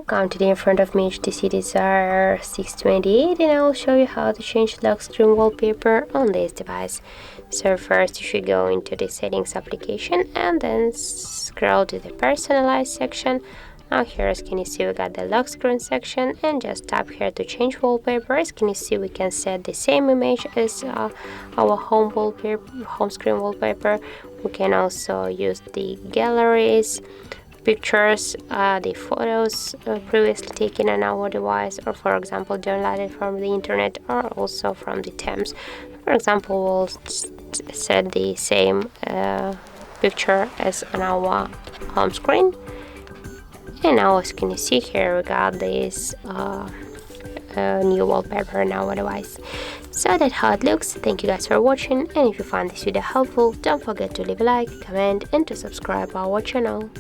come today in front of me HTC DESIRE 628, and I will show you how to change lock screen wallpaper on this device. So first you should go into the settings application and then scroll to the personalize section. Now here, as can you see, we got the lock screen section, and just tap here to change wallpaper. As can you see, we can set the same image as our home screen wallpaper. We can also use the galleries, pictures, the photos previously taken on our device, or for example downloaded from the internet or also from the Thames. For example, we'll set the same picture as on our home screen. And now, as can you see here, we got this new wallpaper on our device. So that's how it looks. Thank you guys for watching, and if you found this video helpful, don't forget to leave a like, comment and to subscribe our channel.